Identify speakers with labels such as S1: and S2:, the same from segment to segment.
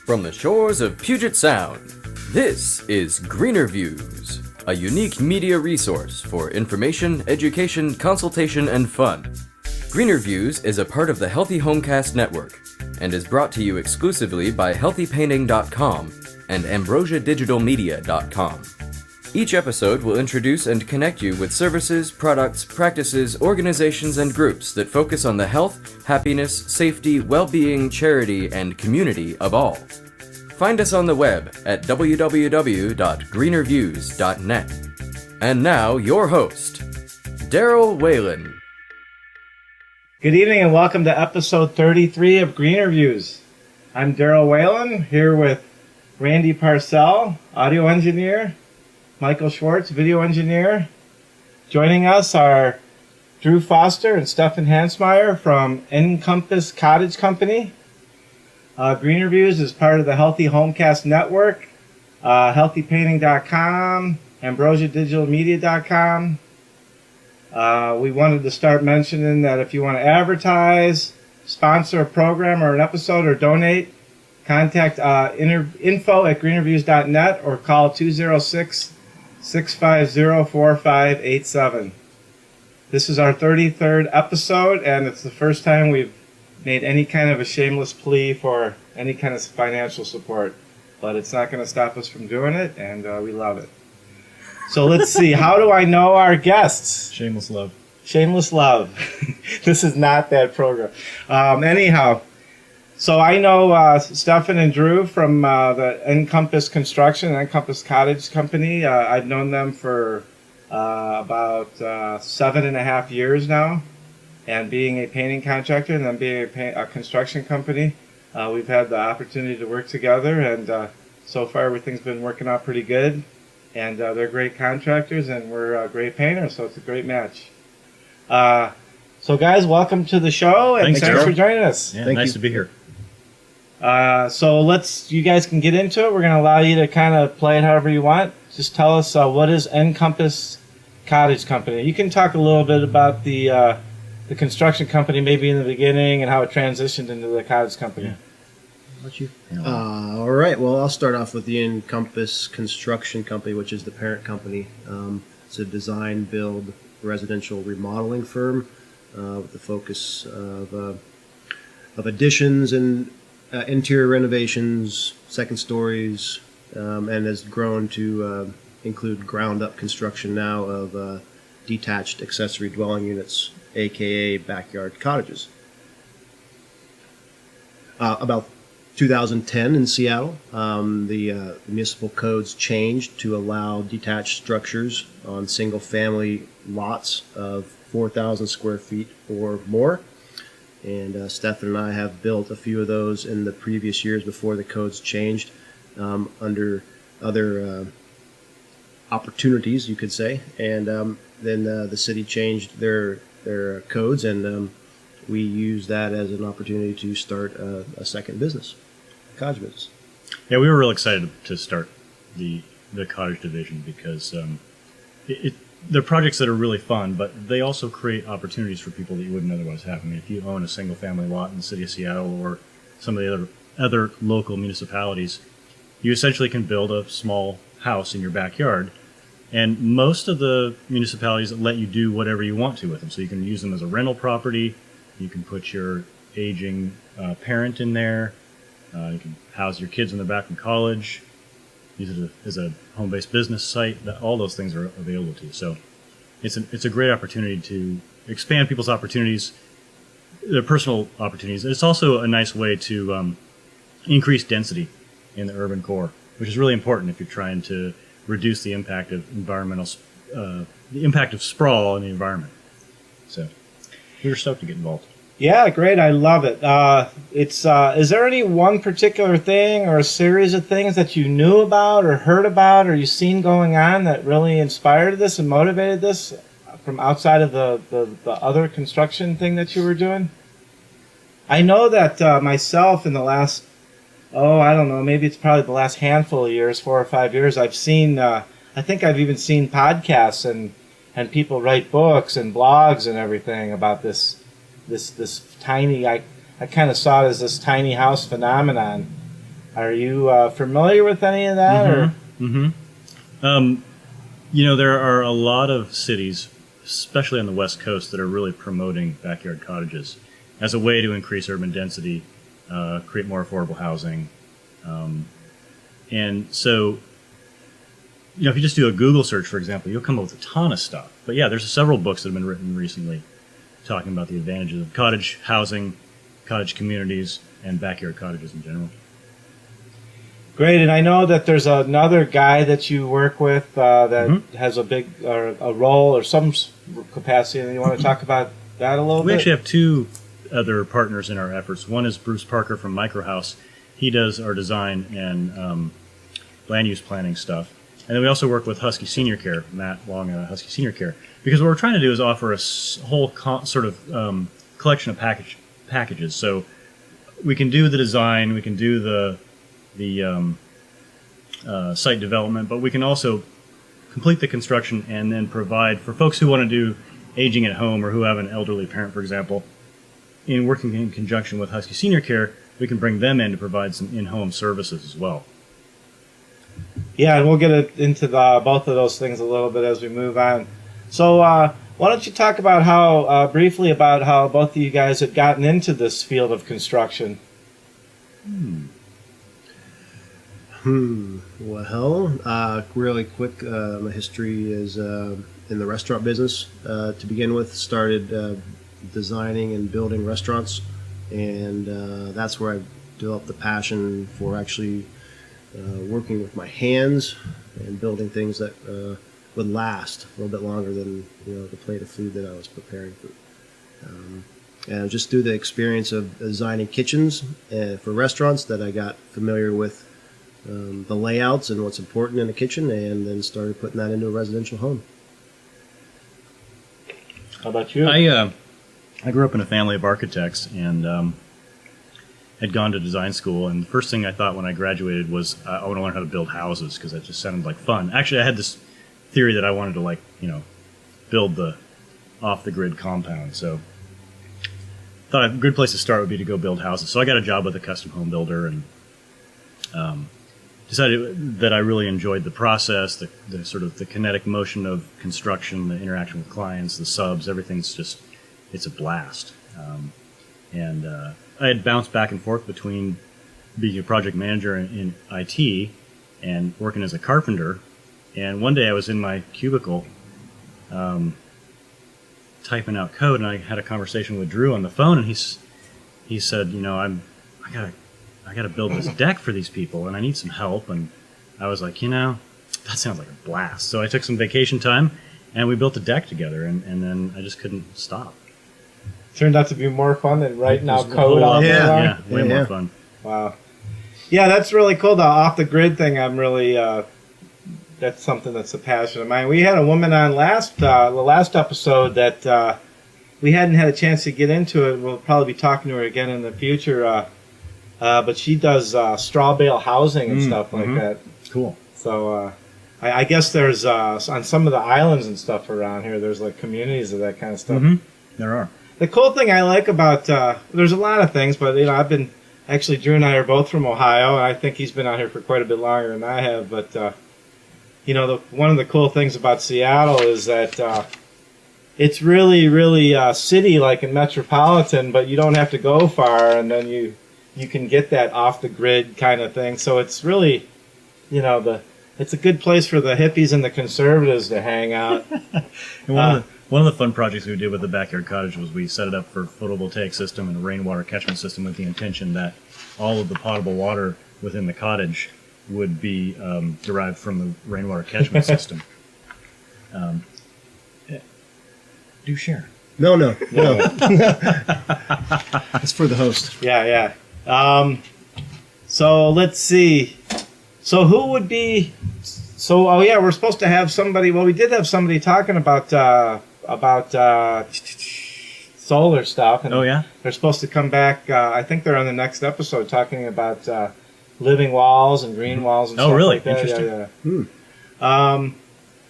S1: From the shores of Puget Sound, this is GreenerViews, a unique media resource for information, education, consultation, and fun. GreenerViews is a part of the Healthy Homecast network and is brought to you exclusively by HealthyPainting.com and AmbrosiaDigitalMedia.com. Each episode will introduce and connect you with services, products, practices, organizations, and groups that focus on the health, happiness, safety, well-being, charity, and community of all. Find us on the web at www.greenerviews.net. And now, your host, Daryl Whalen.
S2: Good evening and welcome to episode 33 of GreenerViews. I'm Daryl Whalen, here with Randy Parcel, audio engineer, Michael Schwartz, video engineer. Joining us are Drew Foster and Stefan Hansmire from Ncompass Cottage Company. GreenerViews is part of the Healthy Homecast network, HealthyPainting.com, AmbrosiaDigitalMedia.com. We wanted to start mentioning that if you want to advertise, sponsor a program or an episode, or donate, contact info@greenerviews.net or call 206-650-4587. This is our 33rd episod, and it's the first time we've made any kind of a shameless plea for any kind of financial support. But it's not going to stop us from doing it, and we love it. So let's see. How do I know our guests?
S3: Shameless love.
S2: Shameless love. This is not that program. Anyhow, so I know Stefan and Drew from the Ncompass Construction, Ncompass Cottage Company. I've known them for about 7.5 years now. And being a painting contractor and then being a construction company, we've had the opportunity to work together. And so far, everything's been working out pretty good. And they're great contractors, and we're great painters, so it's a great match. So, guys, welcome to the show, and thanks for joining us.
S3: Yeah, nice to be here.
S2: So you guys can get into it. We're going to allow you to kind of play it however you want. Just tell us what is Ncompass Cottage Company. You can talk a little bit about the construction company, maybe in the beginning, and how it transitioned into the cottage company.
S3: Yeah.
S4: All right. Well, I'll start off with the Ncompass Construction Company, which is the parent company. It's a design, build, residential remodeling firm with the focus of additions and interior renovations, second stories, and has grown to include ground-up construction now of detached accessory dwelling units, aka backyard cottages. About 2010 in Seattle, the municipal codes changed to allow detached structures on single-family lots of 4,000 square feet or more. And Stefan and I have built a few of those in the previous years before the codes changed under other opportunities, you could say. And then the city changed their codes, and we use that as an opportunity to start a second business, cottage business.
S3: Yeah, we were real excited to start the cottage division because they're projects that are really fun, but they also create opportunities for people that you wouldn't otherwise have. I mean, if you own a single-family lot in the city of Seattle or some of the other local municipalities, you essentially can build a small house in your backyard. And most of the municipalities let you do whatever you want to with them. So you can use them as a rental property. You can put your aging parent in there. You can house your kids in the back from college. Use it as a home-based business site. All those things are available to you. So it's a great opportunity to expand people's opportunities, their personal opportunities. It's also a nice way to increase density in the urban core, which is really important if you're trying to reduce the impact of the impact of sprawl on the environment. So we were stoked to get involved.
S2: Yeah, great. I love it. Is there any one particular thing or a series of things that you knew about or heard about or you seen going on that really inspired this and motivated this from outside of the other construction thing that you were doing? I know that myself in the last, I don't know, maybe it's probably the last handful of years, 4 or 5 years, I've seen, I think I've even seen podcasts and and people write books and blogs and everything about this tiny. I kind of saw it as this tiny house phenomenon. Are you familiar with any of that?
S3: There are a lot of cities, especially on the West Coast, that are really promoting backyard cottages as a way to increase urban density, create more affordable housing. And so, if you just do a Google search, for example, you'll come up with a ton of stuff. But yeah, there's several books that have been written recently talking about the advantages of cottage housing, cottage communities, and backyard cottages in general.
S2: Great, and I know that there's another guy that you work with that has a big a role or some capacity. And you want to talk about that a little bit?
S3: We actually have two other partners in our efforts. One is Bruce Parker from Microhouse. He does our design and land use planning stuff. And then we also work with Husky Senior Care, Matt Long at Husky Senior Care, because what we're trying to do is offer a whole sort of collection of packages. So we can do the design, we can do the site development, but we can also complete the construction and then provide for folks who want to do aging at home or who have an elderly parent, for example. In working in conjunction with Husky Senior Care, we can bring them in to provide some in-home services as well.
S2: Yeah, and we'll get into both of those things a little bit as we move on. So why don't you talk about how briefly about how both of you guys have gotten into this field of construction?
S4: Well, really quick, my history is in the restaurant business. To begin with, started designing and building restaurants, and that's where I developed the passion for actually working with my hands and building things that would last a little bit longer than the plate of food that I was preparing for. And just through the experience of designing kitchens for restaurants that I got familiar with the layouts and what's important in a kitchen, and then started putting that into a residential home.
S2: How about you?
S3: I grew up in a family of architects and had gone to design school, and the first thing I thought when I graduated was I want to learn how to build houses because that just sounded like fun. Actually, I had this theory that I wanted to build the off-the-grid compound, so I thought a good place to start would be to go build houses. So I got a job with a custom home builder and decided that I really enjoyed the process, the sort of the kinetic motion of construction, the interaction with clients, the subs, everything's it's a blast. And I had bounced back and forth between being a project manager in IT and working as a carpenter. And one day I was in my cubicle typing out code, and I had a conversation with Drew on the phone, and he said, I gotta build this deck for these people, and I need some help. And I was like, that sounds like a blast. So I took some vacation time, and we built a deck together, and then I just couldn't stop.
S2: Turned out to be more fun than writing out code all day long.
S3: Yeah, way more fun.
S2: Wow. Yeah, that's really cool. The off-the-grid thing, I'm really, that's something that's a passion of mine. We had a woman on the last episode that we hadn't had a chance to get into it. We'll probably be talking to her again in the future. But she does straw bale housing and stuff like that.
S3: Cool.
S2: So I guess there's on some of the islands and stuff around here, there's like communities of that kind of stuff.
S3: There are.
S2: The cool thing I like about there's a lot of things, but Drew and I are both from Ohio, and I think he's been out here for quite a bit longer than I have. But one of the cool things about Seattle is that it's really, really city-like and metropolitan, but you don't have to go far, and then you can get that off-the-grid kind of thing. So it's really, it's a good place for the hippies and the conservatives to hang out.
S3: And one of the fun projects we did with the backyard cottage was we set it up for a photovoltaic system and a rainwater catchment system with the intention that all of the potable water within the cottage would be derived from the rainwater catchment system. Do share.
S4: No. It's for the host.
S2: Yeah. So let's see. So who would be? So we're supposed to have somebody. Well, we did have somebody talking about solar stuff. And they're supposed to come back. I think they're on the next episode talking about living walls and green walls and stuff
S3: really?
S2: like that.
S3: Interesting.
S2: Yeah.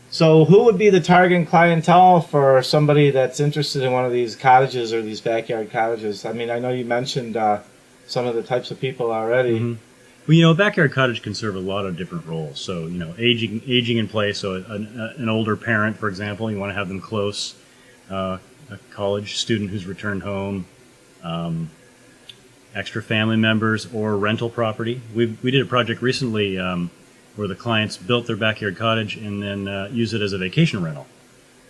S2: So who would be the target clientele for somebody that's interested in one of these cottages or these backyard cottages? I mean, I know you mentioned some of the types of people already.
S3: Mm-hmm. Well, a backyard cottage can serve a lot of different roles. So, aging in place. So, an older parent, for example, you want to have them close. A college student who's returned home. Extra family members or rental property. We did a project recently where the clients built their backyard cottage and then used it as a vacation rental.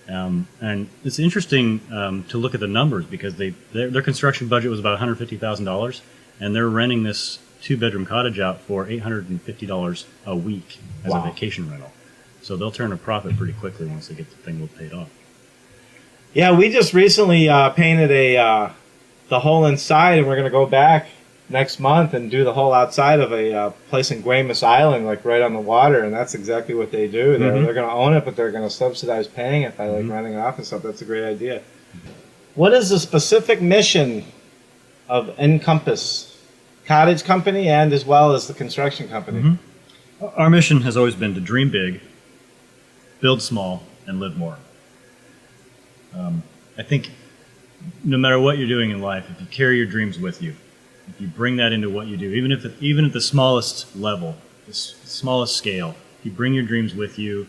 S3: And it's interesting to look at the numbers because their construction budget was about $150,000, and they're renting this 2-bedroom cottage out for $850 a week as a vacation rental. So they'll turn a profit pretty quickly once they get the thing paid off.
S2: Yeah, we just recently painted the whole inside, and we're going to go back next month and do the whole outside of a place in Guaymas Island, like right on the water, and that's exactly what they do. They're going to own it, but they're going to subsidize paying it by renting it off and stuff. That's a great idea. What is the specific mission of Ncompass Cottage Company and as well as the construction company?
S3: Our mission has always been to dream big, build small, and live more. I think no matter what you're doing in life, if you carry your dreams with you, if you bring that into what you do, even at the smallest level, the smallest scale, if you bring your dreams with you,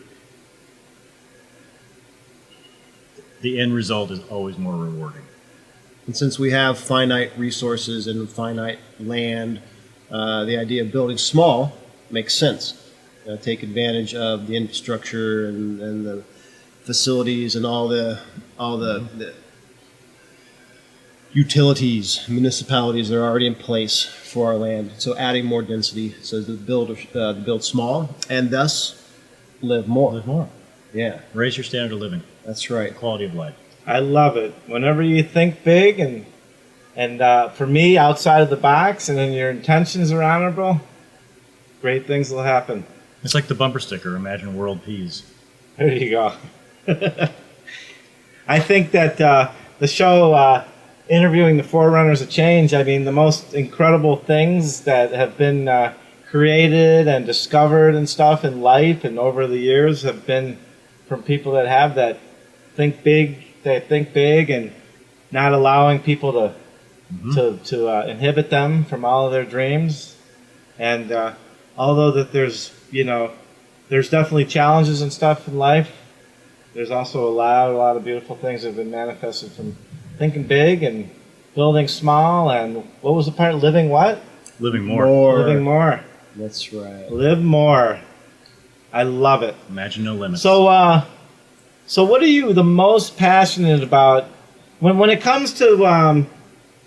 S3: the end result is always more rewarding.
S4: And since we have finite resources and finite land, the idea of building small makes sense. Take advantage of the infrastructure and the facilities and all the utilities, municipalities that are already in place for our land. So adding more density, so to build small and thus live more.
S3: Live more.
S4: Yeah,
S3: Raise your standard of living,
S4: that's right.
S3: quality of life.
S2: I love it. Whenever you think big and for me, outside of the box, and then your intentions are honorable, great things will happen.
S3: It's like the bumper sticker, imagine world peace.
S2: There you go. I think that the show, interviewing the forerunners of change, I mean, the most incredible things that have been created and discovered and stuff in life and over the years have been from people that have that think big and not allowing people to inhibit them from all of their dreams. And although that there's definitely challenges and stuff in life, there's also a lot of beautiful things that have been manifested from thinking big and building small. And what was the part? Living what?
S3: Living more.
S2: Living more.
S4: That's right.
S2: Live more. I love it.
S3: Imagine no limits.
S2: So what are you the most passionate about when it comes to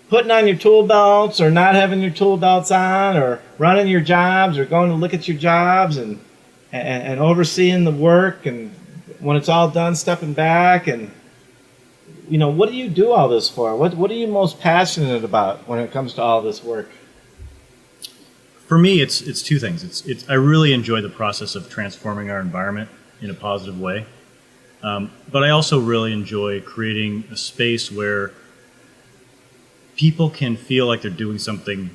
S2: putting on your tool belts or not having your tool belts on, or running your jobs, or going to look at your jobs and overseeing the work, and when it's all done, stepping back, and what do you do all this for? What are you most passionate about when it comes to all this work?
S3: For me, it's two things. I really enjoy the process of transforming our environment in a positive way. But I also really enjoy creating a space where people can feel like they're doing something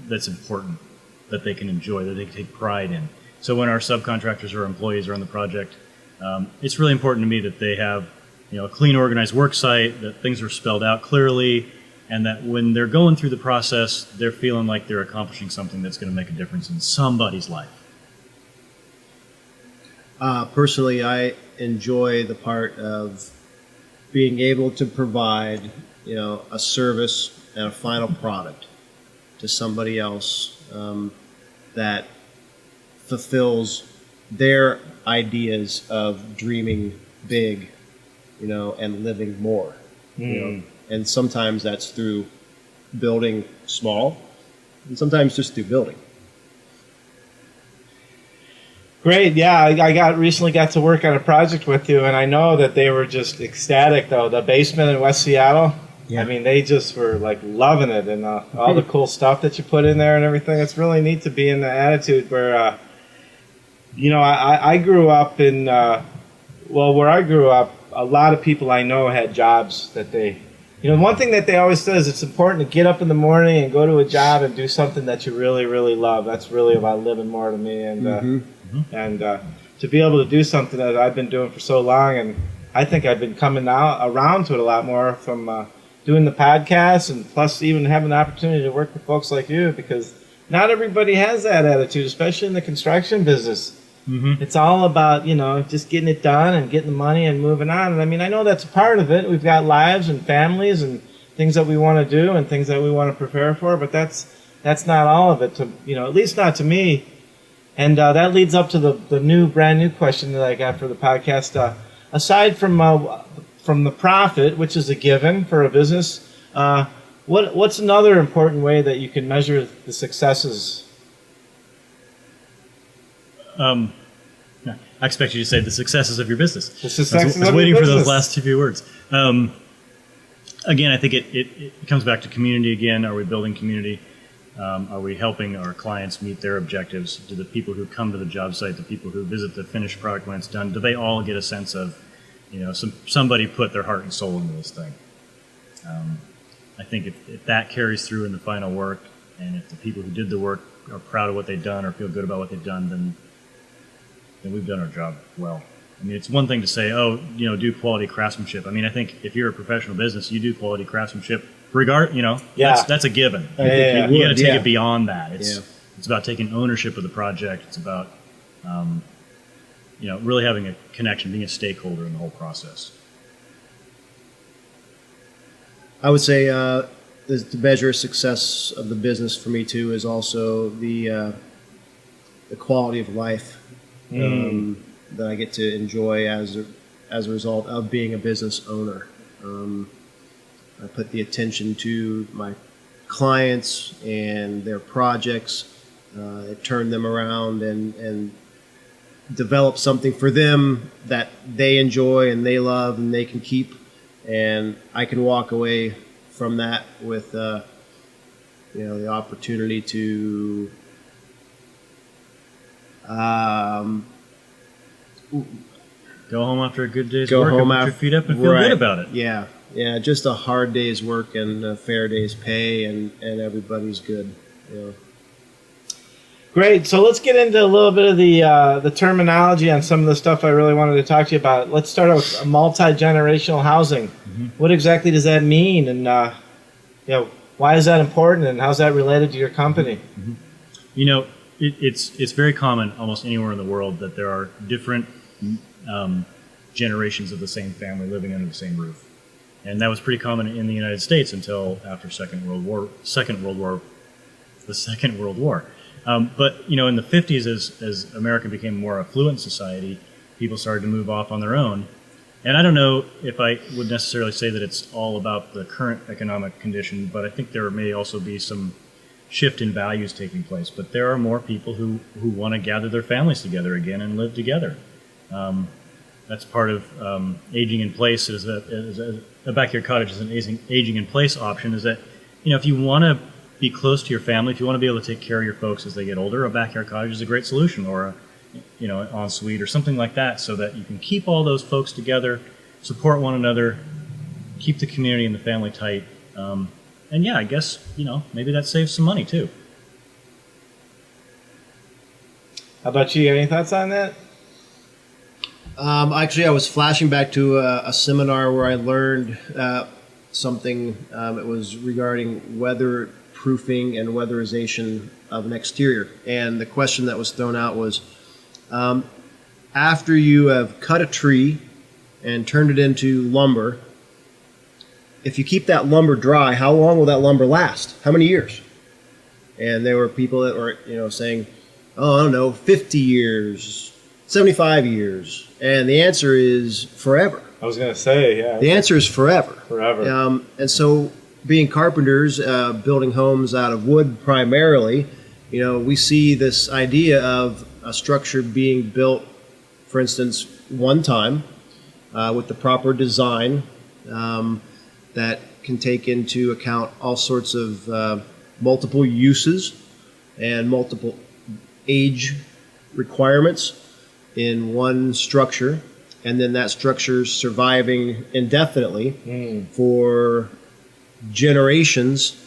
S3: that's important, that they can enjoy, that they can take pride in. So when our subcontractors or employees are on the project, it's really important to me that they have a clean, organized work site, that things are spelled out clearly, and that when they're going through the process, they're feeling like they're accomplishing something that's going to make a difference in somebody's life.
S4: Personally, I enjoy the part of being able to provide, a service and a final product to somebody else that fulfills their ideas of dreaming big, and living more. And sometimes that's through building small, and sometimes just through building.
S2: Great, yeah. I recently got to work on a project with you, and I know that they were just ecstatic, though. The basement in West Seattle, I mean, they just were like loving it, and all the cool stuff that you put in there and everything. It's really neat to be in the attitude where, I grew up in, where I grew up, a lot of people I know had jobs that they, one thing that they always say is it's important to get up in the morning and go to a job and do something that you really, really love. That's really about living more to me, and. to be able to do something that I've been doing for so long, and I think I've been coming now around to it a lot more from doing the podcast, and plus even having the opportunity to work with folks like you, because not everybody has that attitude, especially in the construction business.
S3: Mm-hmm.
S2: It's all about, just getting it done and getting the money and moving on. And I mean, I know that's a part of it. We've got lives and families and things that we want to do and things that we want to prepare for, but that's not all of it, at least not to me. And that leads up to the brand new question that I got for the podcast. Aside from the profit, which is a given for a business, what's another important way that you can measure the successes?
S3: I expect you to say the successes of your business.
S2: The successes
S3: I was
S2: of
S3: waiting
S2: your
S3: for those
S2: business.
S3: last few words. Again, I think it comes back to community again. Are we building community? Are we helping our clients meet their objectives? Do the people who come to the job site, the people who visit the finished product when it's done, do they all get a sense of, somebody put their heart and soul into this thing? I think if that carries through in the final work, and if the people who did the work are proud of what they've done or feel good about what they've done, then we've done our job well. I mean, it's one thing to say, do quality craftsmanship. I mean, I think if you're a professional business, you do quality craftsmanship. That's a given.
S2: Yeah.
S3: You got to take it beyond that. It's about taking ownership of the project. It's about, really having a connection, being a stakeholder in the whole process.
S4: I would say the measure of success of the business for me too is also the quality of life that I get to enjoy as a result of being a business owner. I put the attention to my clients and their projects, turn them around and develop something for them that they enjoy and they love and they can keep. And I can walk away from that with, the opportunity to
S3: Go home after a good day's work and put your feet up and feel good about it.
S4: Yeah, just a hard day's work and a fair day's pay, and everybody's good.
S2: Great. So let's get into a little bit of the terminology on some of the stuff I really wanted to talk to you about. Let's start out with multi-generational housing. Mm-hmm. What exactly does that mean, and why is that important, and how's that related to your company?
S3: Mm-hmm. It's very common almost anywhere in the world that there are different generations of the same family living under the same roof. And that was pretty common in the United States until after the Second World War. But in the 50s, as America became a more affluent society, people started to move off on their own. And I don't know if I would necessarily say that it's all about the current economic condition, but I think there may also be some shift in values taking place. But there are more people who want to gather their families together again and live together. That's part of aging in place. Is a backyard cottage is an aging in place option. Is that if you want to be close to your family, if you want to be able to take care of your folks as they get older, a backyard cottage is a great solution, or an ensuite or something like that, so that you can keep all those folks together, support one another, keep the community and the family tight. And I guess maybe that saves some money too.
S2: How about you? Any thoughts on that?
S4: Actually, I was flashing back to a seminar where I learned something. It was regarding weatherproofing and weatherization of an exterior. And the question that was thrown out was, after you have cut a tree and turned it into lumber, if you keep that lumber dry, how long will that lumber last? How many years? And there were people that were, saying, I don't know, 50 years, 75 years. And the answer is forever.
S2: I was going to say, yeah.
S4: The answer is forever.
S2: Forever.
S4: And so being carpenters, building homes out of wood primarily, we see this idea of a structure being built, for instance, one time with the proper design that can take into account all sorts of multiple uses and multiple age requirements in one structure, and then that structure surviving indefinitely for generations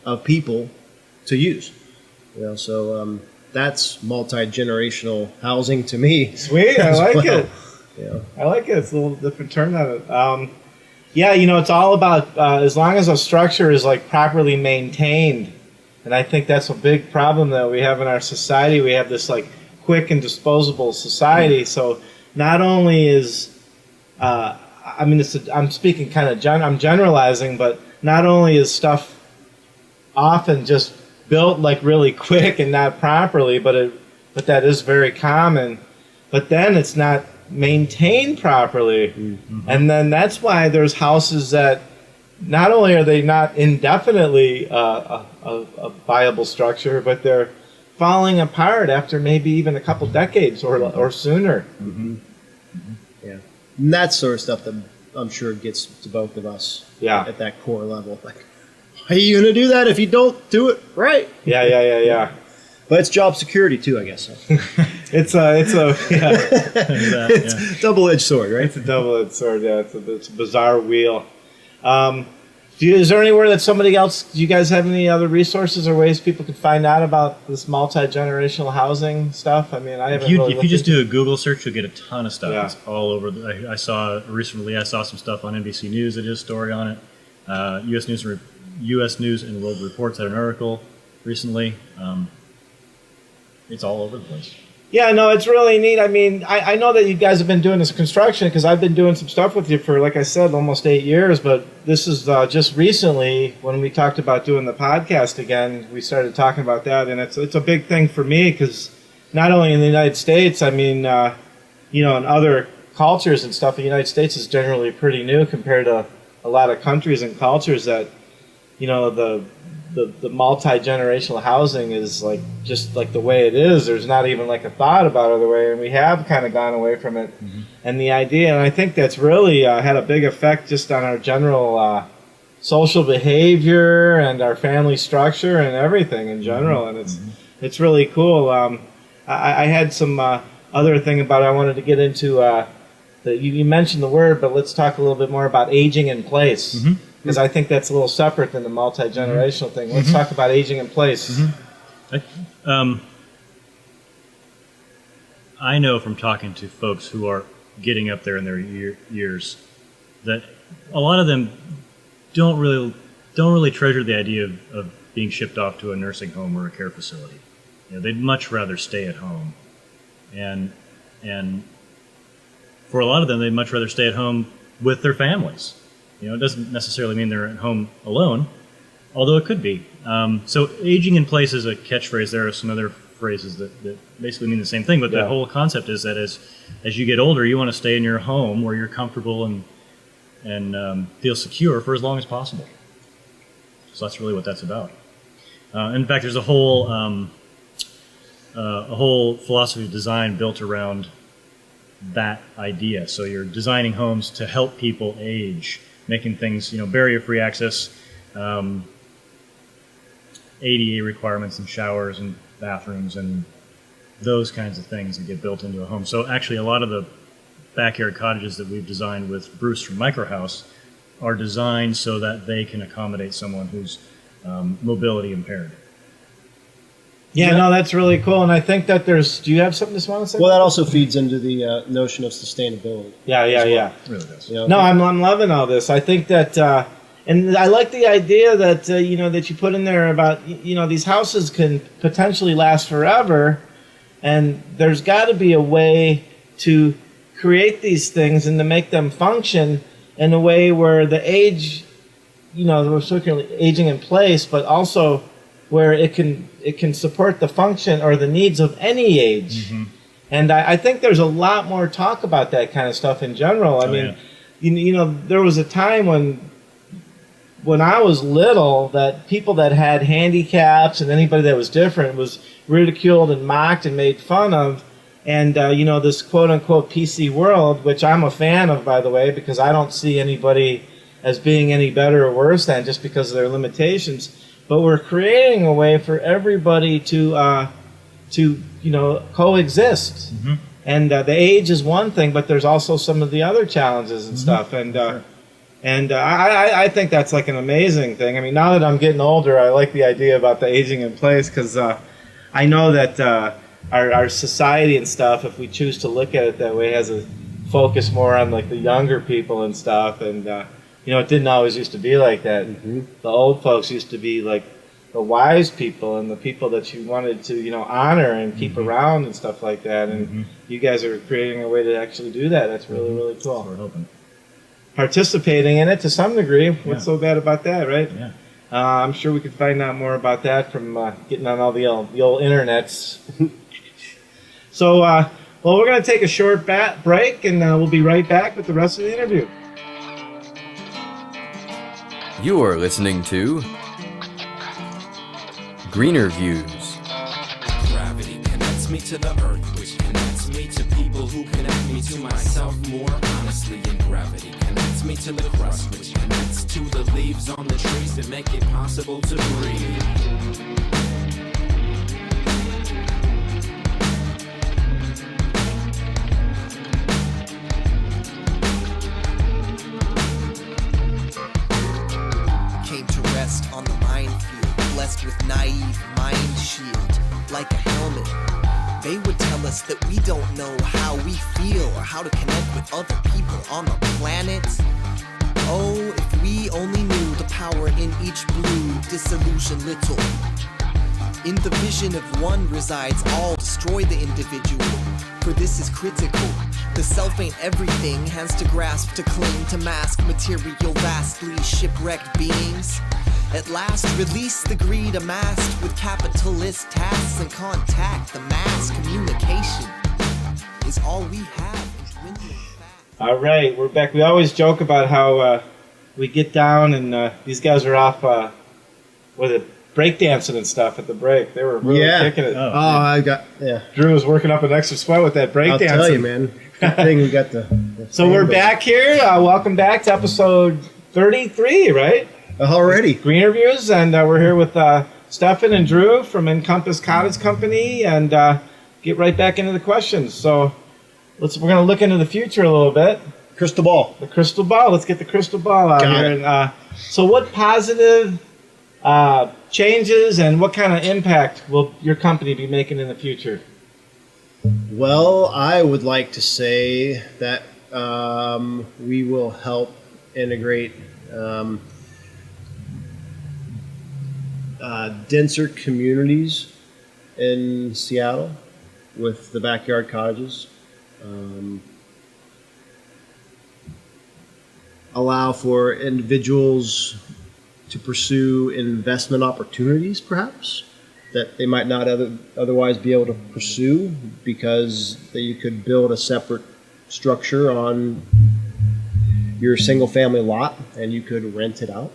S4: of people to use. So that's multi-generational housing to me.
S2: Sweet, I
S4: as
S2: like
S4: well.
S2: it.
S4: Yeah.
S2: I like it. It's a little different turn on it. Yeah, it's all about as long as a structure is like properly maintained, and I think that's a big problem that we have in our society. We have this like quick and disposable society. So not only is, I'm speaking kind of I'm generalizing, but not only is stuff often just built like really quick and not properly, but that is very common. But then it's not maintained properly, and then that's why there's houses that not only are they not indefinitely a viable structure, but they're falling apart after maybe even a couple decades or sooner.
S4: Yeah, and that sort of stuff that I'm sure gets to both of us.
S2: Yeah.
S4: At that core level, like, how are you going to do that if you don't do it right?
S2: Yeah.
S4: But it's job security too, I guess.
S2: It's
S4: It's a double-edged sword, right?
S2: It's a double-edged sword. Yeah, it's a bizarre wheel. Is there anywhere that somebody else? Do you guys have any other resources or ways people could find out about this multi-generational housing stuff? I mean, I haven't.
S3: If you just do a Google search, you'll get a ton of stuff.
S2: Yeah.
S3: It's all over. I saw some stuff on NBC News that did a story on it. U.S. News and World Reports had an article recently. It's all over the place.
S2: Yeah, no, it's really neat. I mean, I know that you guys have been doing this construction because I've been doing some stuff with you for, like I said, almost 8 years. But this is just recently when we talked about doing the podcast again, we started talking about that. And it's a big thing for me because not only in the United States, I mean, in other cultures and stuff, the United States is generally pretty new compared to a lot of countries and cultures that, the multi-generational housing is like just like the way it is. There's not even like a thought about other way, and we have kind of gone away from it. And the idea, and I think that's really had a big effect just on our general social behavior and our family structure and everything in general. And it's really cool. I had some other thing about it I wanted to get into. That you mentioned the word, but let's talk a little bit more about aging in place. Because I think that's a little separate than the multi-generational thing. Let's talk about aging in place.
S3: I know from talking to folks who are getting up there in their years that a lot of them don't really treasure the idea of being shipped off to a nursing home or a care facility. They'd much rather stay at home, and for a lot of them, they'd much rather stay at home with their families. It doesn't necessarily mean they're at home alone, although it could be. So aging in place is a catchphrase. There are some other phrases that basically mean the same thing, but the whole concept is that as you get older, you want to stay in your home where you're comfortable and feel secure for as long as possible. So that's really what that's about. In fact, there's a whole philosophy of design built around that idea. So you're designing homes to help people age, making things, barrier-free access, ADA requirements and showers and bathrooms and those kinds of things that get built into a home. So actually a lot of the backyard cottages that we've designed with Bruce from Microhouse are designed so that they can accommodate someone who's mobility impaired.
S2: Yeah, no, that's really cool. And I think that do you have something to want to say?
S4: Well, that also feeds into the notion of sustainability.
S2: Yeah.
S3: It really does.
S2: No, I'm loving all this. I think that, and I like the idea that, that you put in there about, these houses can potentially last forever. And there's got to be a way to create these things and to make them function in a way where the age, we're certainly aging in place, but also where it can support the function or the needs of any age. And I think there's a lot more talk about that kind of stuff in general. I mean, there was a time when I was little that people that had handicaps and anybody that was different was ridiculed and mocked and made fun of. And, this quote-unquote PC world, which I'm a fan of, by the way, because I don't see anybody as being any better or worse than just because of their limitations. But we're creating a way for everybody to coexist. And the age is one thing, but there's also some of the other challenges and stuff. And I think that's like an amazing thing. I mean, now that I'm getting older, I like the idea about the aging in place because I know that our society and stuff, if we choose to look at it that way, has a focus more on like the younger people and stuff. And it didn't always used to be like that.
S4: Mm-hmm.
S2: The old folks used to be like the wise people and the people that you wanted to honor and keep around and stuff like that. And you guys are creating a way to actually do that. That's really, really cool.
S3: That's what we're hoping.
S2: Participating in it to some degree. What's so bad about that, right?
S3: Yeah.
S2: I'm sure we could find out more about that from getting on all the old internets. So, well, we're going to take a short break, and we'll be right back with the rest of the interview.
S1: You are listening to GreenerViews.
S5: Gravity connects me to the earth, which connects me to people who connect me to myself more honestly. And gravity connects me to the crust, which connects to the leaves on the trees that make it possible to breathe.
S6: Came to rest on the minefield, blessed with naive mind shield, like a helmet. They would tell us that we don't know how we feel or how to connect with other people on the planet. Oh, if we only knew the power in each blue, disillusion little. In the vision of one resides all, destroy the individual, for this is critical. The self ain't everything, hands to grasp, to cling, to mask material vastly shipwrecked beings. At last, release the greed amassed with capitalist tasks and contact. The mass communication is all we have.
S2: All right, we're back. We always joke about how we get down and these guys are off with it breakdancing and stuff at the break. They were really kicking it. Drew was working up an extra sweat with that breakdancing.
S4: I'll tell you, man. Good thing we got the
S2: So we're back here. Welcome back to episode 33, right?
S4: already.
S2: GreenerViews, and we're here with Stefan and Drew from Ncompass Cottage Company, and get right back into the questions. So we're going to look into the future a little bit.
S4: Crystal ball.
S2: The crystal ball. Let's get the crystal ball out
S4: Got
S2: here.
S4: it.
S2: And, so what positive changes and what kind of impact will your company be making in the future?
S4: Well, I would like to say that we will help integrate denser communities in Seattle with the backyard cottages. Allow for individuals to pursue investment opportunities, perhaps, that they might not otherwise be able to pursue because you could build a separate structure on your single-family lot and you could rent it out.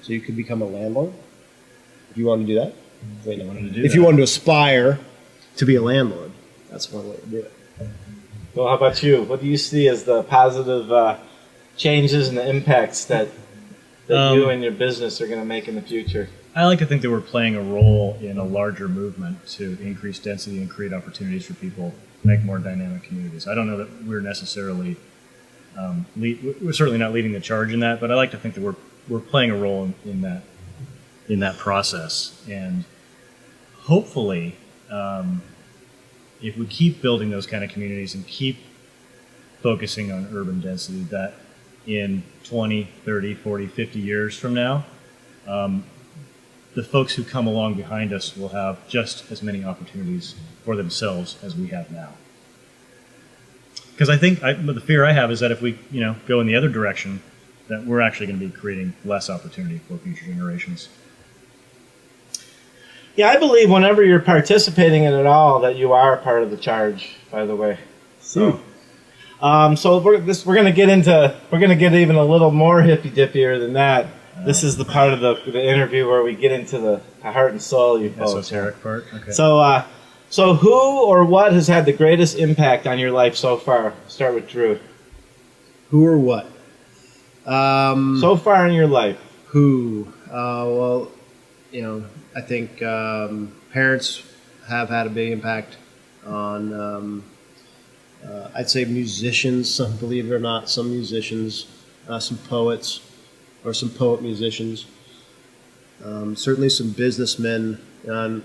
S4: So you could become a landlord if you want to do that. If you wanted to aspire to be a landlord, that's one way to do it.
S2: Well, how about you? What do you see as the positive changes and the impacts that you and your business are going to make in the future?
S3: I like to think that we're playing a role in a larger movement to increase density and create opportunities for people, make more dynamic communities. I don't know that we're necessarily, we're certainly not leading the charge in that, but I like to think that we're playing a role in that process. And hopefully, if we keep building those kind of communities and keep focusing on urban density, that in 20, 30, 40, 50 years from now, the folks who come along behind us will have just as many opportunities for themselves as we have now. Because I think the fear I have is that if we go in the other direction, that we're actually going to be creating less opportunity for future generations.
S2: Yeah, I believe whenever you're participating in it all, that you are part of the charge. By the way, so we're going to get even a little more hippy dippier than that. This is the part of the interview where we get into the heart and soul, you folks.
S3: Esoteric part. Okay.
S2: So who or what has had the greatest impact on your life so far? Start with Drew.
S4: Who or what?
S2: So far in your life.
S4: Who? Well, I think parents have had a big impact on, I'd say musicians, believe it or not, some musicians, some poets, or some poet musicians, certainly some businessmen and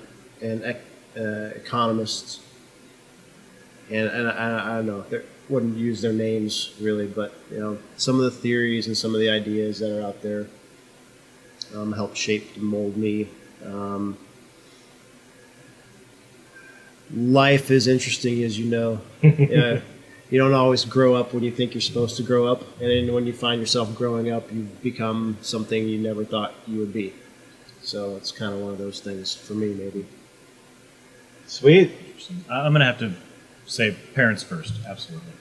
S4: economists, and I don't know, wouldn't use their names really, but some of the theories and some of the ideas that are out there help shape and mold me. Life is interesting, as you know. You don't always grow up when you think you're supposed to grow up, and then when you find yourself growing up, you become something you never thought you would be. So it's kind of one of those things for me, maybe.
S2: Sweet.
S3: I'm going to have to say parents first, absolutely.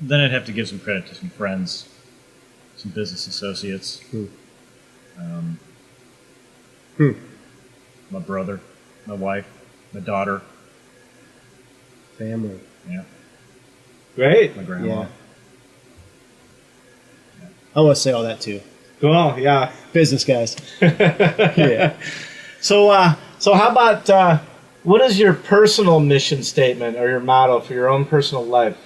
S3: Then I'd have to give some credit to some friends, some business associates, my brother, my wife, my daughter,
S4: Family.
S3: yeah,
S2: Great.
S3: my grandma.
S4: Yeah. I want to say all that too.
S2: Cool. Yeah.
S4: Business guys.
S2: Yeah. So how about what is your personal mission statement or your motto for your own personal life?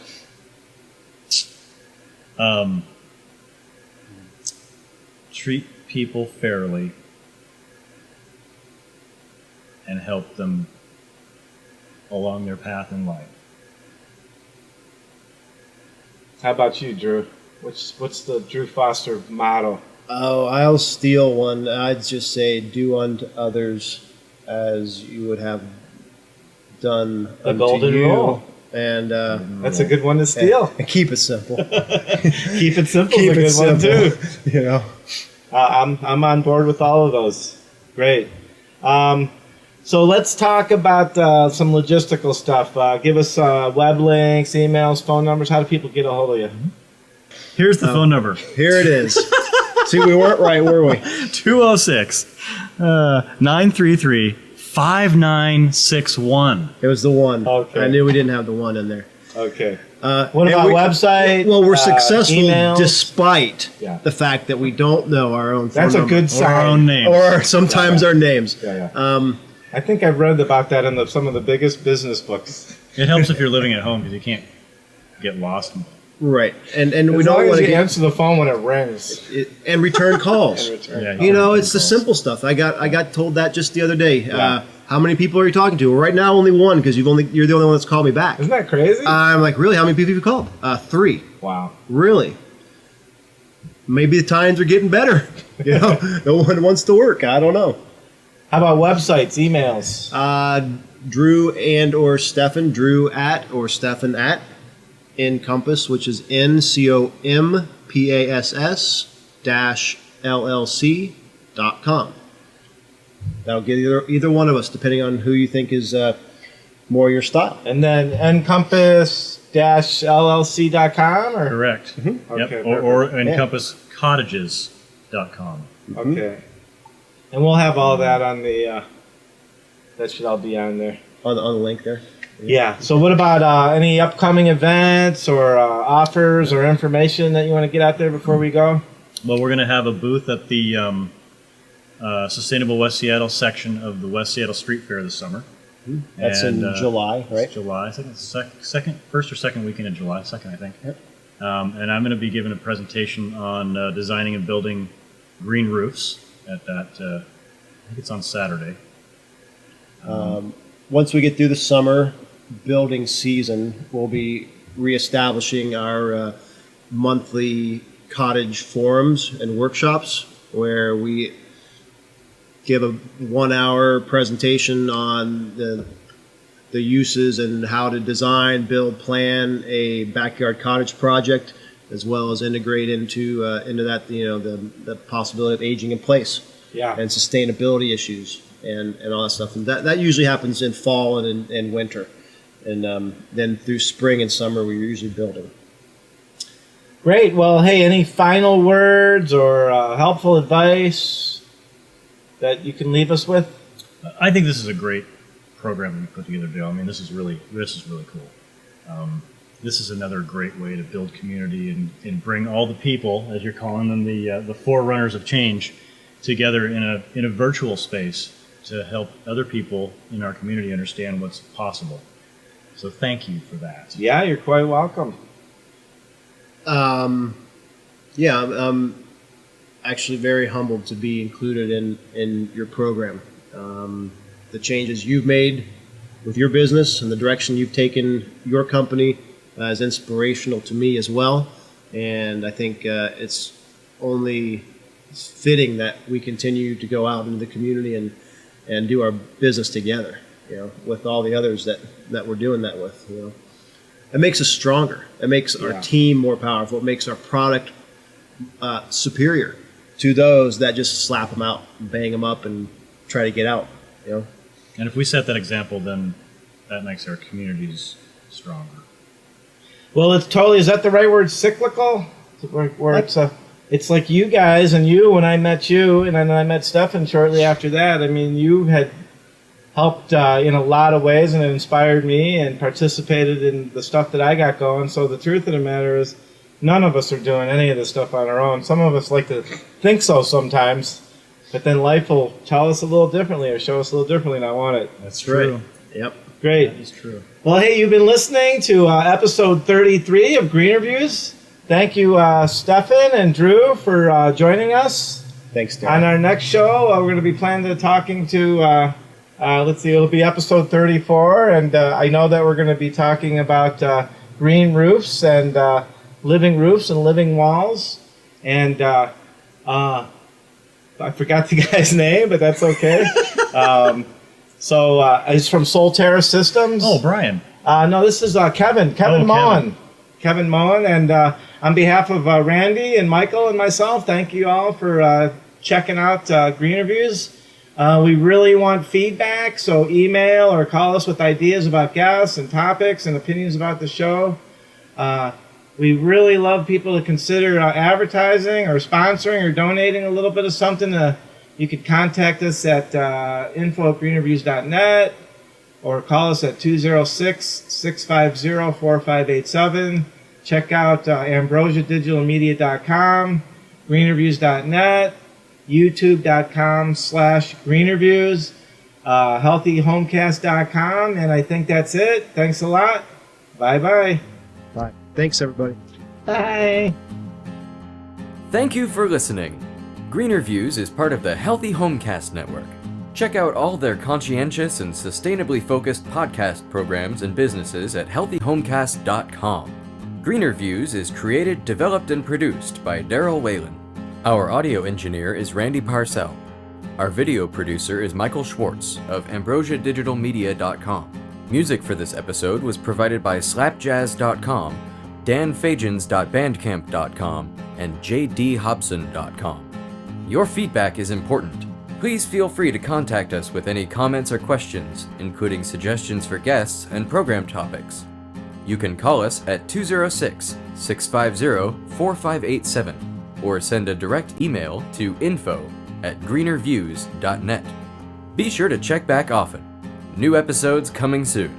S3: Treat people fairly and help them along their path in life.
S2: How about you, Drew? What's the Drew Foster motto?
S4: Oh, I'll steal one. I'd just say, do unto others as you would have done
S2: The
S4: unto
S2: golden
S4: you.
S2: rule.
S4: And
S2: That's a good one to steal.
S4: and keep it simple.
S2: Keep it simple.
S4: Keep
S2: is a
S4: it
S2: good one
S4: simple.
S2: too. I'm on board with all of those. Great. So let's talk about some logistical stuff. Give us web links, emails, phone numbers. How do people get a hold of you?
S3: Here's the phone number.
S4: Here it is. See, we weren't right, were we?
S3: 206 933 5961.
S4: It was the one.
S2: Okay.
S4: I knew we didn't have the one in there.
S2: Okay.
S4: What
S2: about website?
S4: Well, we're successful
S2: emails?
S4: despite
S2: Yeah.
S4: the fact that we don't know our own phone
S2: That's a
S4: number.
S2: good
S3: Or
S2: sign.
S3: our own name.
S4: Or sometimes our names.
S2: Yeah.
S4: Um,
S2: I think I've read about that in some of the biggest business books.
S3: It helps if you're living at home because you can't get lost.
S4: right. And we
S2: As long
S4: don't
S2: as
S4: want to
S2: you
S4: get
S2: answer the phone when it rings.
S4: and return calls.
S3: Yeah,
S4: You know, it's the
S3: calls.
S4: simple stuff. I got told that just the other day.
S2: Yeah.
S4: How many people are you talking to? Well, right now, only one because you're the only one that's called me back.
S2: Isn't that crazy?
S4: I'm like, really? How many people have you called? 3.
S2: Wow.
S4: Really? Maybe the times are getting better. No one wants to work. I don't know.
S2: How about websites, emails?
S4: Drew and or Stefan, Drew at or Stefan at Ncompass, which is NCOMPASS-LLC.com. That'll get either one of us, depending on who you think is more your style.
S2: And then Ncompass-LLC.com? Or?
S3: Correct.
S2: Okay,
S3: Yep. Or
S2: perfect.
S3: EncompassCottages.com.
S2: Okay. And we'll have all that on the, that should all be on there.
S4: On the link there.
S2: Yeah. So what about any upcoming events or offers or information that you want to get out there before we go?
S3: Well, we're going to have a booth at the Sustainable West Seattle section of the West Seattle Street Fair this summer.
S4: That's
S3: And,
S4: in July, right?
S3: July, I think it's first or second weekend in July, second, I think.
S4: Yep.
S3: And I'm going to be giving a presentation on designing and building green roofs at that. I think it's on Saturday.
S4: Once we get through the summer building season, we'll be reestablishing our monthly cottage forums and workshops where we give a 1-hour presentation on the uses and how to design, build, plan a backyard cottage project, as well as integrate into that the possibility of aging in place
S2: Yeah.
S4: and sustainability issues and all that stuff. And that usually happens in fall and in winter, and then through spring and summer we're usually building.
S2: Great. Well, hey, any final words or helpful advice that you can leave us with?
S3: I think this is a great program that you put together, Joe. I mean, this is really cool. This is another great way to build community and bring all the people, as you're calling them, the forerunners of change, together in a virtual space to help other people in our community understand what's possible. So thank you for that.
S2: Yeah, you're quite welcome.
S4: actually very humbled to be included in your program. The changes you've made with your business and the direction you've taken your company is inspirational to me as well. And I think it's only fitting that we continue to go out into the community and do our business together, with all the others that we're doing that with. It makes us stronger. It makes our team more powerful. It makes our product superior to those that just slap them out, bang them up, and try to get out.
S3: And if we set that example, then that makes our communities stronger.
S2: Well, it's totally, is that the right word, cyclical? Where it's like you guys and you, when I met you, and then I met Stefan shortly after that, I mean, you had helped in a lot of ways, and it inspired me and participated in the stuff that I got going. So the truth of the matter is, none of us are doing any of this stuff on our own. Some of us like to think so sometimes, but then life will tell us a little differently or show us a little differently, and I want it.
S3: That's true.
S4: Right. Yep.
S2: Great.
S3: That is true.
S2: Well, hey, you've been listening to episode 33 of GreenerViews. Thank you, Stefan and Drew, for joining us.
S4: Thanks, Dan.
S2: On our next show, we're going to be talking to, let's see, it'll be episode 34, and I know that we're going to be talking about green roofs and living roofs and living walls. And I forgot the guy's name, but that's okay. So he's from Soul Terrace Systems.
S3: Oh, Brian.
S2: No, this is Kevin Moen. Kevin Moen. And on behalf of Randy and Michael and myself, thank you all for checking out GreenerViews. We really want feedback, so email or call us with ideas about guests and topics and opinions about the show. We really love people to consider advertising or sponsoring or donating a little bit of something. You could contact us at info@greenerviews.net or call us at 206-650-4587. Check out ambrosiadigitalmedia.com, greenerviews.net, youtube.com/greenerviews, healthyhomecast.com, and I think that's it. Thanks a lot. Bye-bye.
S4: Bye. Thanks, everybody.
S2: Bye.
S1: Thank you for listening. GreenerViews is part of the Healthy Homecast Network. Check out all their conscientious and sustainably focused podcast programs and businesses at healthyhomecast.com. GreenerViews is created, developed, and produced by Daryl Whalen. Our audio engineer is Randy Parcel. Our video producer is Michael Schwartz of ambrosiadigitalmedia.com. Music for this episode was provided by slapjazz.com, danfajans.bandcamp.com, and jdhobson.com. Your feedback is important. Please feel free to contact us with any comments or questions, including suggestions for guests and program topics. You can call us at 206-650-4587 or send a direct email to info@greenerviews.net. Be sure to check back often. New episodes coming soon.